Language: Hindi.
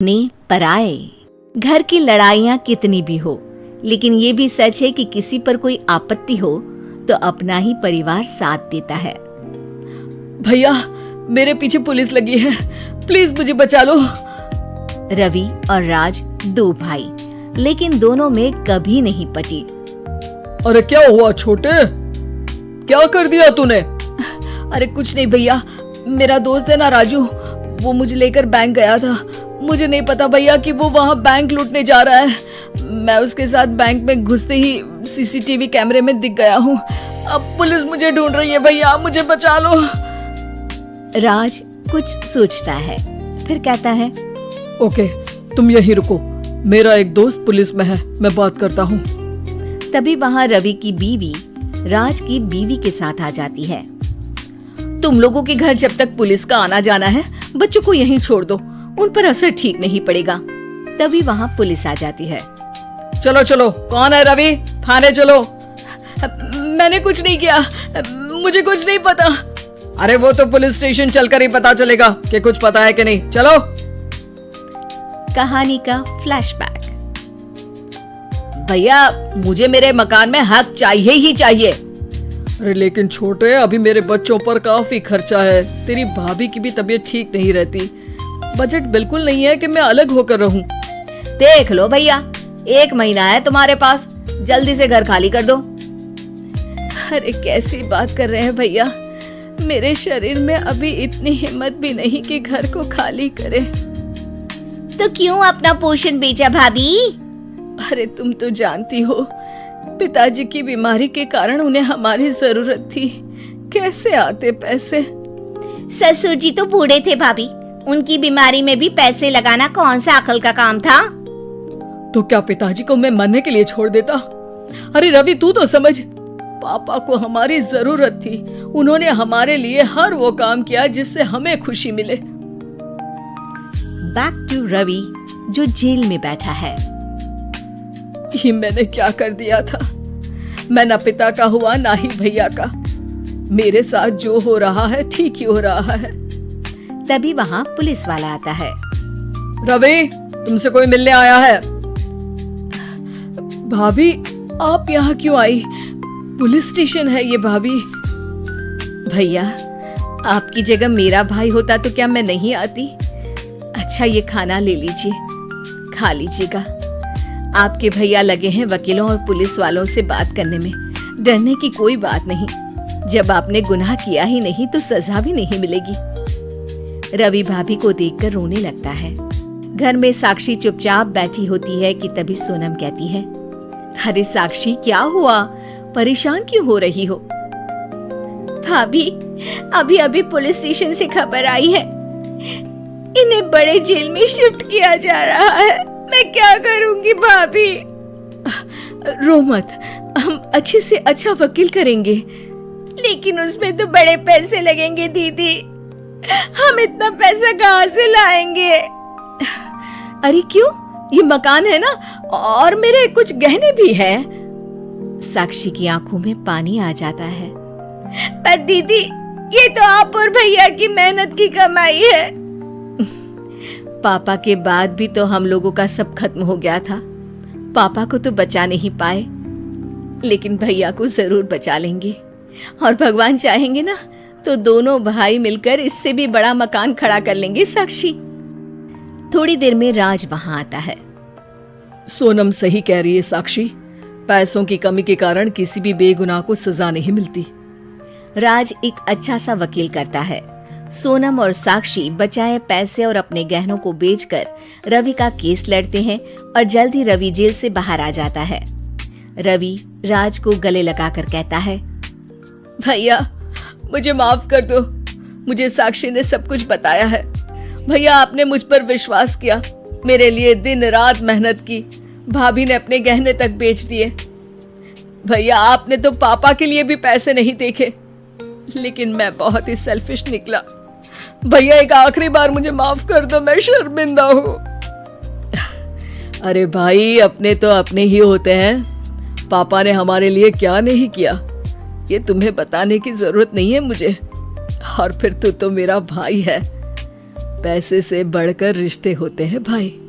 ने पराए। घर की लड़ाइयाँ कितनी भी हो, लेकिन ये भी सच है कि किसी पर कोई आपत्ति हो तो अपना ही परिवार साथ देता है। भैया, मेरे पीछे पुलिस लगी है, प्लीज मुझे बचा लो। रवि और राज दो भाई, लेकिन दोनों में कभी नहीं पटी। अरे क्या हुआ छोटे, क्या कर दिया तूने? अरे कुछ नहीं भैया, मेरा दोस्त है ना राजू, वो मुझे लेकर बैंक गया था। मुझे नहीं पता भैया कि वो वहाँ बैंक लूटने जा रहा है। मैं उसके साथ बैंक में घुसते ही सीसीटीवी कैमरे में दिख गया हूँ। अब पुलिस मुझे ढूंढ रही है भैया, मुझे बचा लो। राज कुछ सोचता है, फिर कहता है, ओके, तुम यहीं रुको, मेरा एक दोस्त पुलिस में है, मैं बात करता हूँ। तभी वहाँ रवि की बीवी राज की बीवी के साथ आ जाती है। तुम लोगों के घर जब तक पुलिस का आना जाना है, बच्चों को यहीं छोड़ दो, उन पर असर ठीक नहीं पड़ेगा। तभी वहाँ पुलिस आ जाती है। चलो चलो, कौन है रवि, थाने चलो। मैंने कुछ नहीं किया, मुझे कुछ नहीं पता। अरे वो तो पुलिस स्टेशन चलकर ही पता चलेगा कि कुछ पता है कि नहीं, चलो। कहानी का फ्लैशबैक। भैया, मुझे मेरे मकान में हक चाहिए ही चाहिए। अरे लेकिन छोटे, अभी मेरे बच्चों पर काफी खर्चा है, तेरी भाभी की भी तबीयत ठीक नहीं रहती, बजट बिल्कुल नहीं है कि मैं अलग होकर रहूं। देख लो भैया, 1 महीना है तुम्हारे पास, जल्दी से घर खाली कर दो। अरे कैसी बात कर रहे हैं भैया, मेरे शरीर में अभी इतनी हिम्मत भी नहीं कि घर को खाली करे। तो क्यों अपना पोषण बेचा भाभी? अरे तुम तो जानती हो, पिताजी की बीमारी के कारण उन्हें हमारी जरूरत थी, कैसे आते पैसे। ससुर जी तो बूढ़े थे भाभी, उनकी बीमारी में भी पैसे लगाना कौन सा अकल का काम था? तो क्या पिताजी को मैं मरने के लिए छोड़ देता? अरे रवि, तू तो समझ, पापा को हमारी जरूरत थी, उन्होंने हमारे लिए हर वो काम किया जिससे हमें खुशी मिले। बैक टू रवि, जो जेल में बैठा है। ये मैंने क्या कर दिया था? मैं ना पिता का हुआ ना ही भैया का। मेरे साथ जो हो रहा है ठीक ही हो रहा है। तभी वहाँ पुलिस वाला आता है। रवि, तुमसे कोई मिलने आया है। भाभी, आप यहाँ क्यों आई? पुलिस स्टेशन है ये भाभी। भैया, आपकी जगह मेरा भाई होता तो क्या मैं नहीं आती? अच्छा, ये खाना ले लीजिए, खा लीजिएगा। आपके भैया लगे हैं वकीलों और पुलिस वालों से बात करने में, डरने की कोई बात नहीं। जब आपने गुनाह किया ही नहीं तो सजा भी नहीं मिलेगी। रवि भाभी को देखकर रोने लगता है। घर में साक्षी चुपचाप बैठी होती है कि तभी सोनम कहती है, अरे साक्षी, क्या हुआ, परेशान क्यों हो रही हो? भाभी, अभी अभी पुलिस स्टेशन से खबर आई है, इन्हें बड़े जेल में शिफ्ट किया जा रहा है। मैं क्या करूंगी भाभी? रो मत, हम अच्छे से अच्छा वकील करेंगे। लेकिन उसमें तो बड़े पैसे लगेंगे दीदी, हम इतना पैसा कहाँ से लाएंगे? अरे क्यों, ये मकान है ना, और मेरे कुछ गहने भी है। साक्षी की आंखों में पानी आ जाता है। पर दीदी, ये तो आप और भैया की मेहनत की कमाई है। पापा के बाद भी तो हम लोगों का सब खत्म हो गया था। पापा को तो बचा नहीं पाए, लेकिन भैया को जरूर बचा लेंगे, और भगवान चाहेंगे ना तो दोनों भाई मिलकर इससे भी बड़ा मकान खड़ा कर लेंगे। साक्षी। थोड़ी देर में राज वहां आता है। सोनम सही कह रही है साक्षी, पैसों की कमी के कारण किसी भी बेगुनाह को सजा नहीं मिलती। राज एक अच्छा सा वकील करता है। सोनम और साक्षी बचाए पैसे और अपने गहनों को बेचकर रवि का केस लड़ते हैं और जल्द ही रवि जेल से बाहर आ जाता है। रवि राज को गले लगाकर कहता है, भैया मुझे माफ कर दो, मुझे साक्षी ने सब कुछ बताया है। भैया, आपने मुझ पर विश्वास किया, मेरे लिए दिन रात मेहनत की, भाभी ने अपने गहने तक बेच दिए। भैया, आपने तो पापा के लिए भी पैसे नहीं देखे, लेकिन मैं बहुत ही सेल्फिश निकला। भैया, एक आखिरी बार मुझे माफ कर दो, मैं शर्मिंदा हूँ। अरे भाई, अपने तो अपने ही होते हैं, पापा ने हमारे लिए क्या नहीं किया ये तुम्हें बताने की जरूरत नहीं है मुझे। और फिर तू तो मेरा भाई है। पैसे से बढ़कर रिश्ते होते हैं भाई।